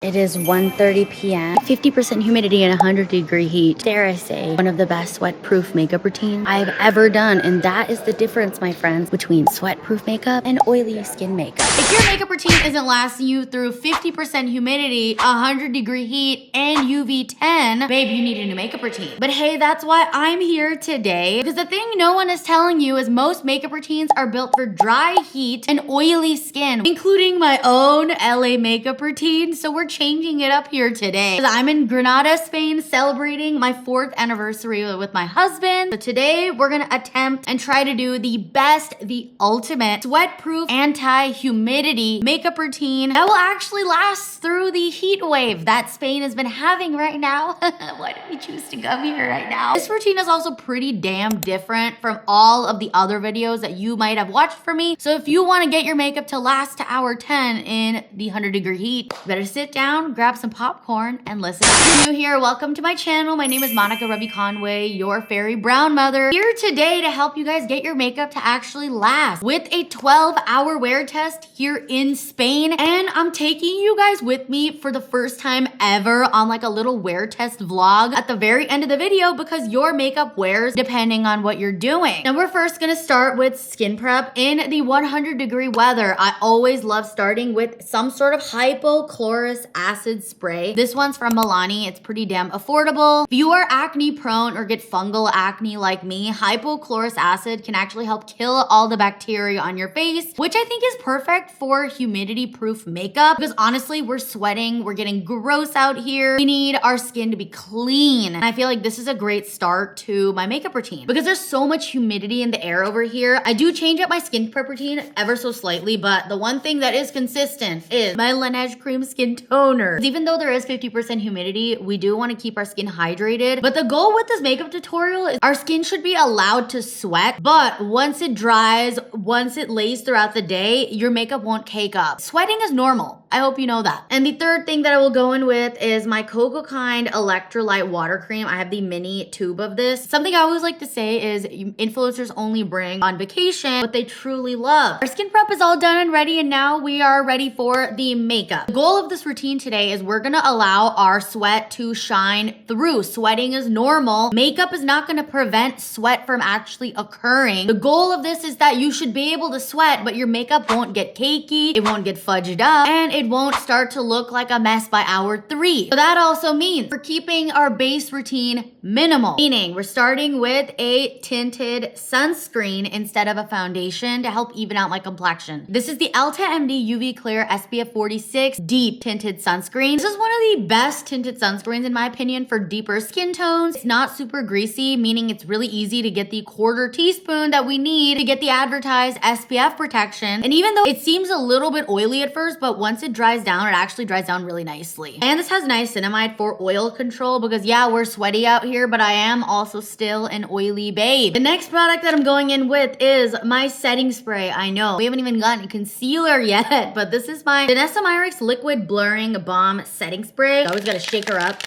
It is 1:30 p.m., 50% humidity and 100-degree heat. Dare I say, one of the best sweat-proof makeup routines I've ever done. And that is the difference, my friends, between sweat-proof makeup and oily skin makeup. If your makeup routine isn't lasting you through 50% humidity, 100-degree heat, and UV10, babe, you need a new makeup routine. But hey, that's why I'm here today. Because the thing no one is telling you is most makeup routines are built for dry heat and oily skin, including my own LA makeup routine. So we're changing it up here today. I'm in Granada, Spain, celebrating my 4th anniversary with my husband. So today we're gonna attempt and try to do the best, the ultimate sweat-proof anti-humidity makeup routine that will actually last through the heat wave that Spain has been having right now. Why did we choose to come here right now? This routine is also pretty damn different from all of the other videos that you might have watched from me. So if you want to get your makeup to last to hour 10 in the 100-degree heat, you better sit down, grab some popcorn, and listen. If you're new here, welcome to my channel. My name is Ravi-Conway, your fairy brown mother, here today to help you guys get your makeup to actually last with a 12-hour wear test here in Spain. And I'm taking you guys with me for the first time ever on like a little wear test vlog at the very end of the video because your makeup wears depending on what you're doing. Now we're first gonna start with skin prep in the 100-degree weather. I always love starting with some sort of hypochlorous acid spray. This one's from Milani. It's pretty damn affordable. If you are acne prone or get fungal acne like me, hypochlorous acid can actually help kill all the bacteria on your face, which I think is perfect for humidity-proof makeup because honestly, we're sweating, we're getting gross out here. We need our skin to be clean. And I feel like this is a great start to my makeup routine because there's so much humidity in the air over here. I do change up my skin prep routine ever so slightly, but the one thing that is consistent is my Laneige Cream Skin Toner. Even though there is 50% humidity, we do want to keep our skin hydrated. But the goal with this makeup tutorial is our skin should be allowed to sweat, but once it dries, once it lays throughout the day, your makeup won't cake up. Sweating is normal. I hope you know that. And the third thing that I will go in with is my Cocoa Kind Electrolyte Water Cream. I have the mini tube of this. Something I always like to say is influencers only bring on vacation what they truly love. Our skin prep is all done and ready, and now we are ready for the makeup. The goal of this routine today is we're gonna allow our sweat to shine through. Sweating is normal. Makeup is not gonna prevent sweat from actually occurring. The goal of this is that you should be able to sweat, but your makeup won't get cakey, it won't get fudged up, and it won't start to look like a mess by hour 3. So that also means we're keeping our base routine minimal, meaning we're starting with a tinted sunscreen instead of a foundation to help even out my complexion. This is the Elta MD UV Clear SPF 46 Deep Tinted Sunscreen. This is one of the best tinted sunscreens in my opinion for deeper skin tones. It's not super greasy, meaning it's really easy to get the 1/4 teaspoon that we need to get the advertised SPF protection. And even though it seems a little bit oily at first, but once it dries down, it actually dries down really nicely. And this has niacinamide for oil control because yeah, we're sweaty out here, but I am also still an oily babe. The next product that I'm going in with is my setting spray. I know we haven't even gotten concealer yet, but this is my Vanessa Myricks Liquid Blurring Balm Setting Spray. I always gotta shake her up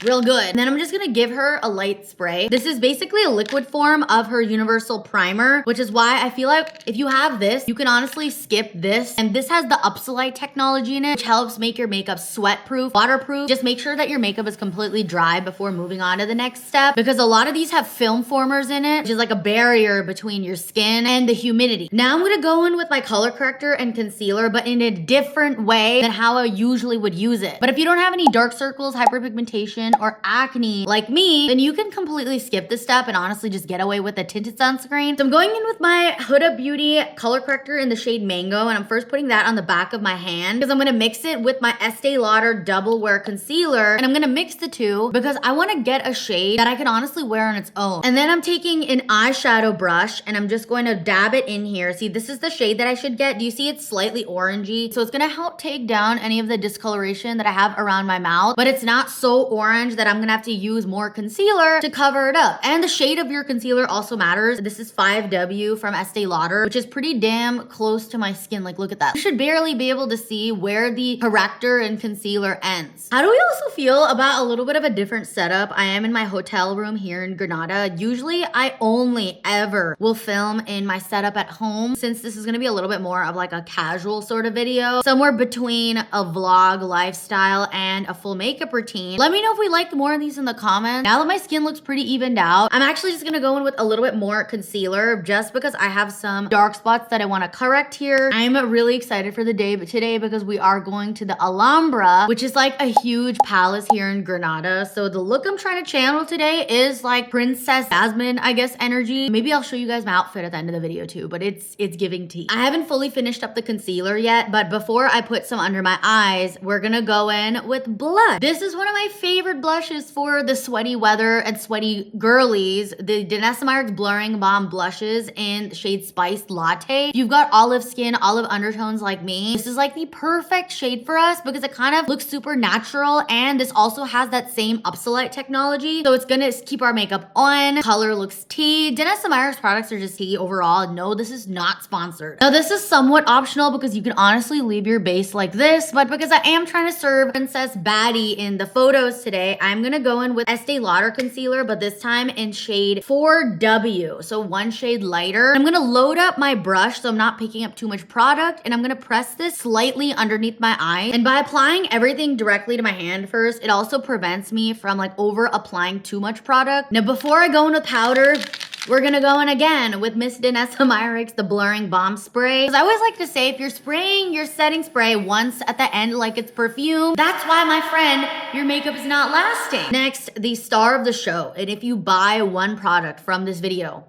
real good. And then I'm just gonna give her a light spray. This is basically a liquid form of her universal primer, which is why I feel like if you have this, you can honestly skip this. And this has the Upsolite technology in it, which helps make your makeup sweat-proof, waterproof. Just make sure that your makeup is completely dry before moving on to the next step, because a lot of these have film formers in it, which is like a barrier between your skin and the humidity. Now I'm gonna go in with my color corrector and concealer, but in a different way than how I usually would use it. But if you don't have any dark circles, hyperpigmentation, or acne like me, then you can completely skip this step and honestly just get away with a tinted sunscreen. So I'm going in with my Huda Beauty color corrector in the shade Mango, and I'm first putting that on the back of my hand because I'm gonna mix it with my Estee Lauder Double Wear Concealer, and I'm gonna mix the two because I wanna get a shade that I can honestly wear on its own. And then I'm taking an eyeshadow brush and I'm just going to dab it in here. See, this is the shade that I should get. Do you see it's slightly orangey? So it's gonna help take down any of the discoloration that I have around my mouth, but it's not so orange orange that I'm gonna have to use more concealer to cover it up. And the shade of your concealer also matters. This is 5W from Estee Lauder, which is pretty damn close to my skin. Like, look at that. You should barely be able to see where the corrector and concealer ends. How do we also feel about a little bit of a different setup? I am in my hotel room here in Granada. Usually I only ever will film in my setup at home, since this is gonna be a little bit more of like a casual sort of video, somewhere between a vlog lifestyle and a full makeup routine. Let me know if we like more of these in the comments. Now that my skin looks pretty evened out, I'm actually just gonna go in with a little bit more concealer, just because I have some dark spots that I wanna correct here. I'm really excited for the day today because we are going to the Alhambra, which is like a huge palace here in Granada. So the look I'm trying to channel today is like Princess Jasmine, I guess, energy. Maybe I'll show you guys my outfit at the end of the video too, but it's giving tea. I haven't fully finished up the concealer yet, but before I put some under my eyes, we're gonna go in with blush. This is one of my favorite blushes for the sweaty weather and sweaty girlies. The Danessa Myricks Blurring Balm blushes in the shade Spiced Latte. If you've got olive skin, olive undertones like me, this is like the perfect shade for us because it kind of looks super natural, and this also has that same Upsolite technology. So it's gonna keep our makeup on. Color looks tea. Danessa Myricks products are just tea overall. No, this is not sponsored. Now this is somewhat optional because you can honestly leave your base like this, but because I am trying to serve Princess Baddie in the photos today, I'm gonna go in with Estee Lauder concealer, but this time in shade 4W, so one shade lighter. I'm gonna load up my brush so I'm not picking up too much product, and I'm gonna press this slightly underneath my eye. And by applying everything directly to my hand first, it also prevents me from like over applying too much product. Now before I go in with powder, we're gonna go in again with Miss Danessa Myricks, the Blurring Balm Spray. Because I always like to say, if you're spraying your setting spray once at the end like it's perfume, that's why, my friend, your makeup is not lasting. Next, the star of the show. And if you buy one product from this video,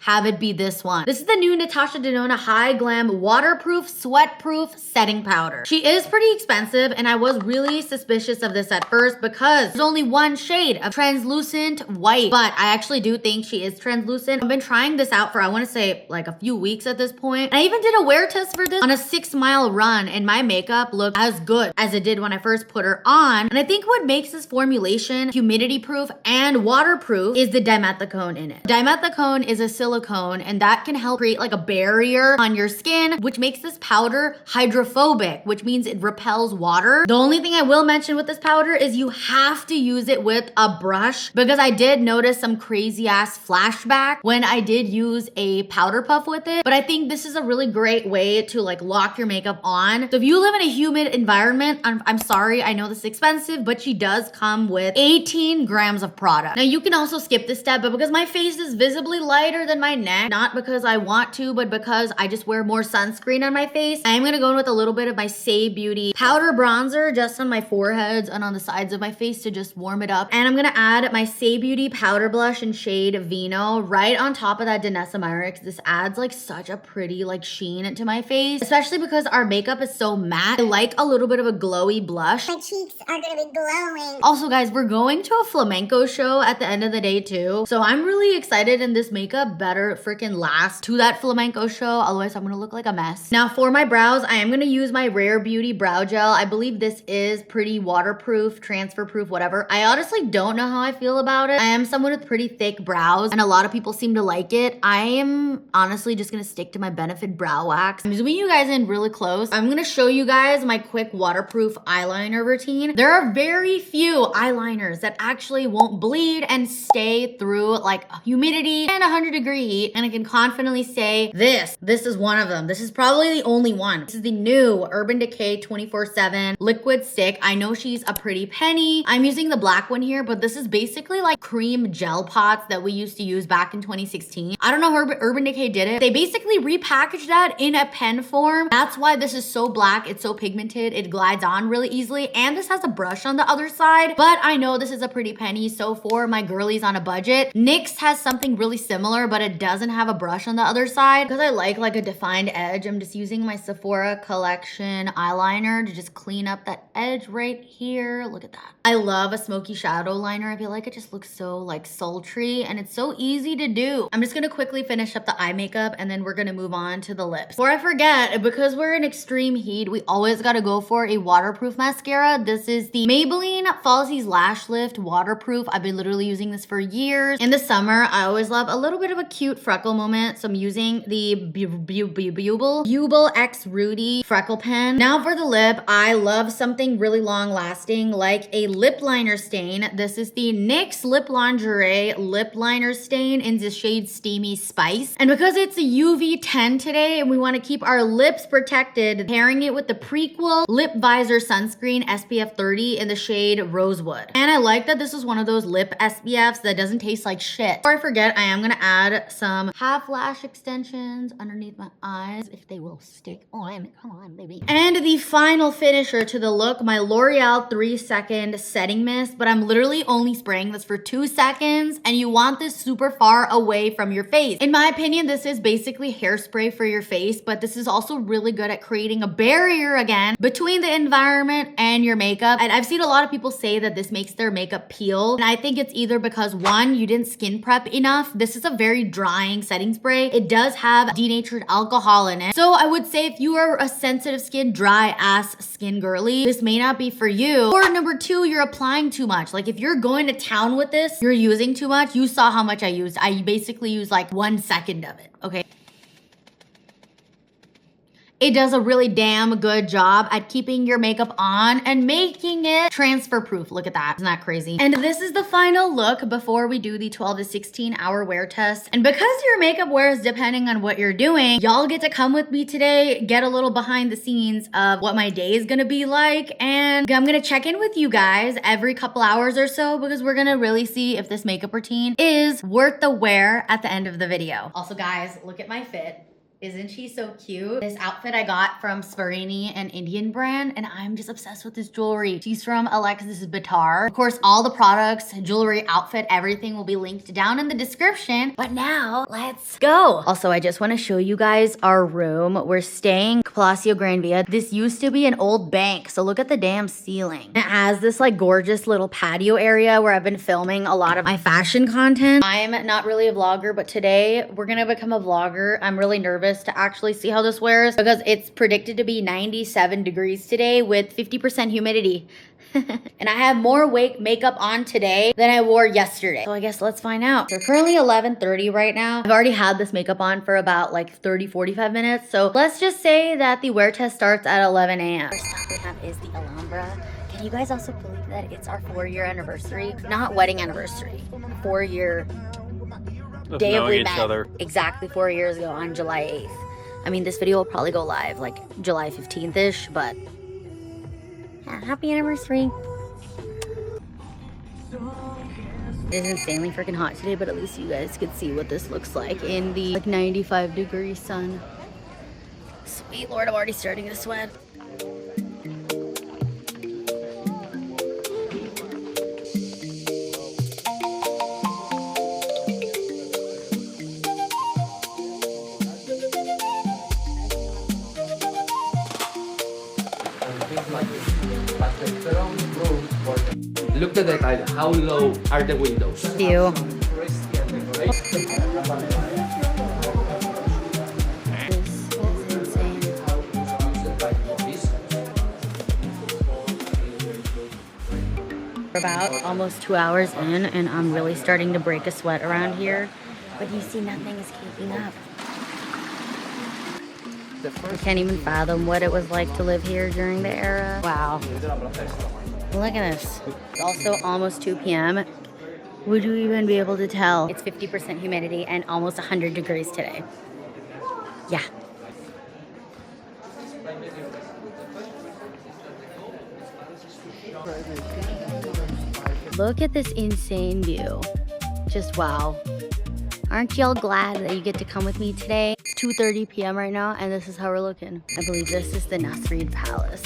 have it be this one. This is the new Natasha Denona High Glam Waterproof Sweat-Proof Setting Powder. She is pretty expensive, and I was really suspicious of this at first because there's only one shade of translucent white, but I actually do think she is translucent. I've been trying this out for, I wanna say, like a few weeks at this point. And I even did a wear test for this on a 6-mile run, and my makeup looked as good as it did when I first put her on. And I think what makes this formulation humidity-proof and waterproof is the dimethicone in it. Dimethicone is a silicone, and that can help create like a barrier on your skin, which makes this powder hydrophobic, which means it repels water. The only thing I will mention with this powder is you have to use it with a brush, because I did notice some crazy ass flashback when I did use a powder puff with it. But I think this is a really great way to like lock your makeup on. So if you live in a humid environment, I'm sorry, I know this is expensive, but she does come with 18 grams of product. Now you can also skip this step, but because my face is visibly lighter than my neck, not because I want to, but because I just wear more sunscreen on my face, I'm gonna go in with a little bit of my Say Beauty powder bronzer just on my foreheads and on the sides of my face to just warm it up. And I'm gonna add my Say Beauty powder blush in shade Vino right on top of that Danessa Myricks. This adds like such a pretty like sheen into my face, especially because our makeup is so matte. I like a little bit of a glowy blush. My cheeks are gonna be glowing. Also guys, we're going to a flamenco show at the end of the day too, so I'm really excited, and this makeup better freaking last to that flamenco show, otherwise I'm gonna look like a mess. Now for my brows, I am gonna use my Rare Beauty brow gel. I believe this is pretty waterproof, transfer proof, whatever. I honestly don't know how I feel about it. I am someone with pretty thick brows, and a lot of people seem to like it. I am honestly just gonna stick to my Benefit brow wax. I'm zooming you guys in really close. I'm gonna show you guys my quick waterproof eyeliner routine. There are very few eyeliners that actually won't bleed and stay through like humidity and 100-degree heat, and I can confidently say this is one of them. This is probably the only one. This is the new Urban Decay 24/7 liquid stick. I know she's a pretty penny. I'm using the black one here, but this is basically like cream gel pots that we used to use back in 2016. I don't know how Urban Decay did it. They basically repackaged that in a pen form. That's why this is so black. It's so pigmented. It glides on really easily, and this has a brush on the other side, but I know this is a pretty penny. So for my girlies on a budget, NYX has something really similar, but it doesn't have a brush on the other side. Because I like a defined edge, I'm just using my Sephora Collection eyeliner to just clean up that edge right here. Look at that. I love a smoky shadow liner. I feel like it just looks so like sultry and it's so easy to do. I'm just gonna quickly finish up the eye makeup and then we're gonna move on to the lips. Before I forget, because we're in extreme heat, we always gotta go for a waterproof mascara. This is the Maybelline Falsies Lash Lift Waterproof. I've been literally using this for years. In the summer, I always love a little bit of a cute freckle moment. So I'm using the Bubble X Rudy freckle pen. Now for the lip, I love something really long lasting like a lip liner stain. This is the NYX Lip Lingerie lip liner stain in the shade Steamy Spice. And because it's a UV10 today and we want to keep our lips protected, pairing it with the Prequel Lip Visor Sunscreen SPF 30 in the shade Rosewood. And I like that this is one of those lip SPFs that doesn't taste like shit. Before I forget, I am gonna add some half lash extensions underneath my eyes if they will stick on. Come on, baby. And the final finisher to the look, my L'Oreal 3-second setting mist, but I'm literally only spraying this for 2 seconds and you want this super far away from your face. In my opinion, this is basically hairspray for your face, but this is also really good at creating a barrier again between the environment and your makeup. And I've seen a lot of people say that this makes their makeup peel. And I think it's either because one, you didn't skin prep enough. This is a very drying setting spray. It does have denatured alcohol in it. So I would say if you are a sensitive skin, dry ass skin girly, this may not be for you. Or number two, you're applying too much. Like if you're going to town with this, you're using too much. You saw how much I used. I basically used like 1 second of it, okay? It does a really damn good job at keeping your makeup on and making it transfer proof. Look at that. Isn't that crazy? And this is the final look before we do the 12 to 16 hour wear test. And because your makeup wears depending on what you're doing, y'all get to come with me today, get a little behind the scenes of what my day is gonna be like. And I'm gonna check in with you guys every couple hours or so because we're gonna really see if this makeup routine is worth the wear at the end of the video. Also guys, look at my fit. Isn't she so cute? This outfit I got from Swarovski, an Indian brand, and I'm just obsessed with this jewelry. She's from Alexis Bitar. Of course, all the products, jewelry, outfit, everything will be linked down in the description. But now, let's go. Also, I just want to show you guys our room. We're staying Palacio Gran Via. This used to be an old bank, so look at the damn ceiling. It has this like gorgeous little patio area where I've been filming a lot of my fashion content. I'm not really a vlogger, but today we're gonna become a vlogger. I'm really nervous to actually see how this wears because it's predicted to be 97 degrees today with 50% humidity. And I have more makeup on today than I wore yesterday. So I guess let's find out. So currently 11:30 right now. I've already had this makeup on for about like 30-45 minutes. So let's just say that the wear test starts at 11 a.m. First stop we have is the Alhambra. Can you guys also believe that it's our 4-year anniversary? Not wedding anniversary, 4-year day of we met. Exactly 4 years ago on July 8th. I mean, this video will probably go live like July 15th-ish, but yeah, happy anniversary. It is insanely freaking hot today, but at least you guys could see what this looks like in the like 95-degree sun. Sweet Lord, I'm already starting to sweat. Look at the detail. How low are the windows? View. We're about almost 2 hours in and I'm really starting to break a sweat around here. But you see, nothing is keeping up. I can't even fathom what it was like to live here during the era. Wow. Look at this. It's also almost 2 p.m. Would you even be able to tell? It's 50% humidity and almost 100 degrees today. Yeah. Look at this insane view. Just wow. Aren't y'all glad that you get to come with me today? It's 2:30 p.m. right now and this is how we're looking. I believe this is the Nasrid Palace.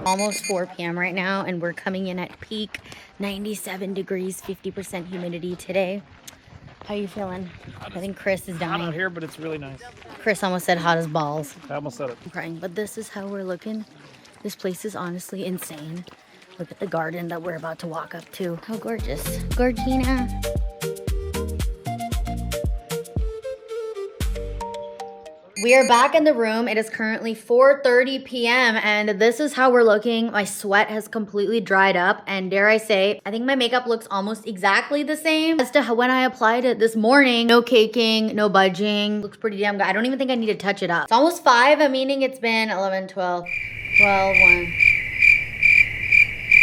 Almost 4 p.m. right now, and we're coming in at peak 97 degrees, 50% humidity today. How you feeling? I think Chris is dying. Hot out here, but it's really nice. Chris almost said hot as balls. I almost said it. I'm crying, but this is how we're looking. This place is honestly insane. Look at the garden that we're about to walk up to. How gorgeous. Gorgina. We are back in the room. It is currently 4:30 p.m. and this is how we're looking. My sweat has completely dried up, and dare I say, I think my makeup looks almost exactly the same as to how when I applied it this morning. No caking, no budging. Looks pretty damn good. I don't even think I need to touch it up. It's almost 5, meaning it's been 11, 12, 1.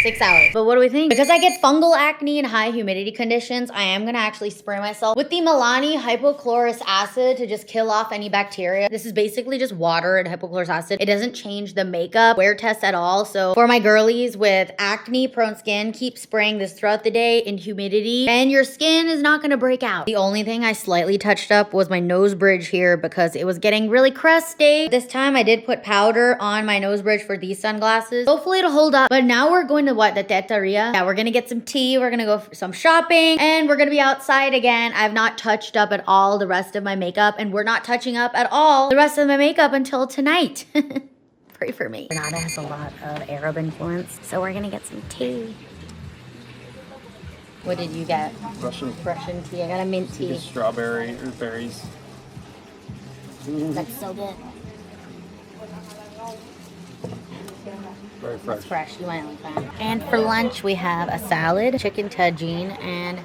6 hours. But what do we think? Because I get fungal acne in high humidity conditions, I am gonna actually spray myself with the Milani hypochlorous acid to just kill off any bacteria. This is basically just water and hypochlorous acid. It doesn't change the makeup wear test at all. So for my girlies with acne prone skin, keep spraying this throughout the day in humidity and your skin is not gonna break out. The only thing I slightly touched up was my nose bridge here because it was getting really crusty. This time I did put powder on my nose bridge for these sunglasses. Hopefully it'll hold up. But now we're going to what? The teteria. Yeah, we're gonna get some tea. We're gonna go for some shopping and we're gonna be outside again. I've not touched up at all the rest of my makeup and we're not touching up at all the rest of my makeup until tonight. Pray for me. Granada has a lot of Arab influence, so we're gonna get some tea. What did you get? Russian tea. I got a mint tea. Strawberry or berries. That's so good. Very fresh. It's fresh, you might like that. And for lunch, we have a salad, chicken tagine, and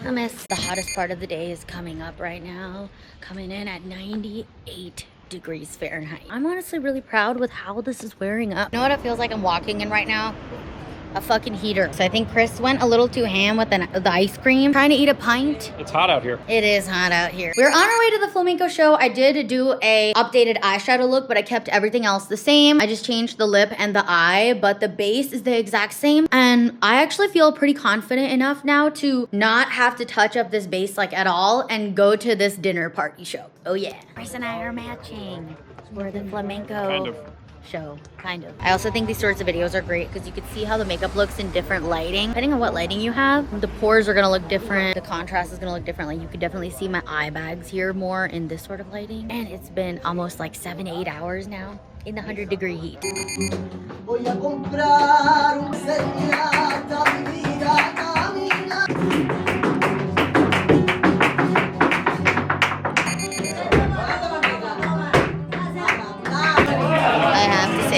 hummus. The hottest part of the day is coming up right now, coming in at 98 degrees Fahrenheit. I'm honestly really proud with how this is wearing up. You know what it feels like I'm walking in right now? A fucking heater. So I think Chris went a little too ham with the ice cream. Trying to eat a pint. It's hot out here. It is hot out here. We're on our way to the flamenco show. I did do a updated eyeshadow look, but I kept everything else the same. I just changed the lip and the eye, but the base is the exact same. And I actually feel pretty confident enough now to not have to touch up this base like at all and go to this dinner party show. Oh yeah. Chris and I are matching. We're the flamenco. Kind of. Show, kind of. I also think these sorts of videos are great because you can see how the makeup looks in different lighting. Depending on what lighting you have, the pores are gonna look different. The contrast is gonna look different. Like you could definitely see my eye bags here more in this sort of lighting. And it's been almost like 7-8 hours now in the 100-degree heat.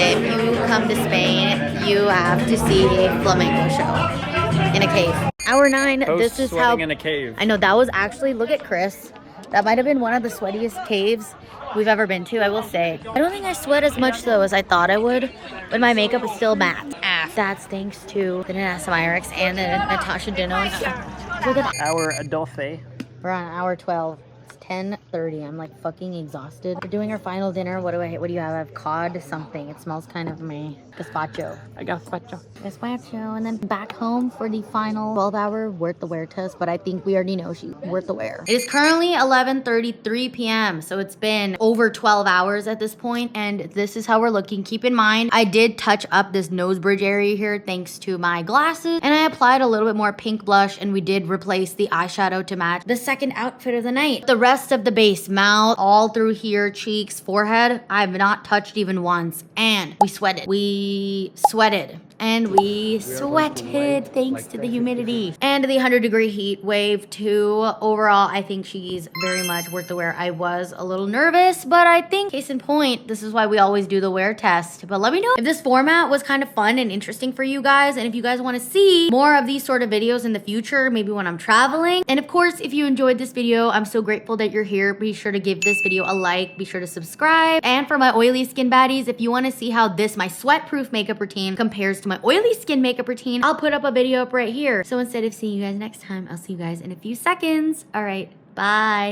If you come to Spain, you have to see a flamenco show in a cave. Hour 9, this is how... in a cave. I know, that was actually, look at Chris. That might have been one of the sweatiest caves we've ever been to, I will say. I don't think I sweat as much though as I thought I would, but my makeup is still matte. That's thanks to the Nanasa Myrix and the Natasha Denon. Look at that. Our Adolphe. We're on hour 12. 10:30. I'm like fucking exhausted. We're doing our final dinner. What do you have? I have cod something. It smells kind of me. Gazpacho. I got gazpacho. Gazpacho. And then back home for the final 12-hour worth the wear test, but I think we already know she's worth the wear. It is currently 11:33 p.m. So it's been over 12 hours at this point, and this is how we're looking. Keep in mind, I did touch up this nose bridge area here thanks to my glasses, and I applied a little bit more pink blush, and we did replace the eyeshadow to match the second outfit of the night. The rest of the base, mouth, all through here, cheeks, forehead, I have not touched even once. And we sweated. We sweated. And we sweated thanks to the humidity and the 100-degree heat wave too. Overall, I think she's very much worth the wear. I was a little nervous, but I think case in point, this is why we always do the wear test. But let me know if this format was kind of fun and interesting for you guys. And if you guys want to see more of these sort of videos in the future, maybe when I'm traveling. And of course, if you enjoyed this video, I'm so grateful that you're here. Be sure to give this video a like. Be sure to subscribe. And for my oily skin baddies, if you want to see how my sweat-proof makeup routine compares to my oily skin makeup routine, I'll put up a video up right here. So instead of seeing you guys next time, I'll see you guys in a few seconds. All right, bye.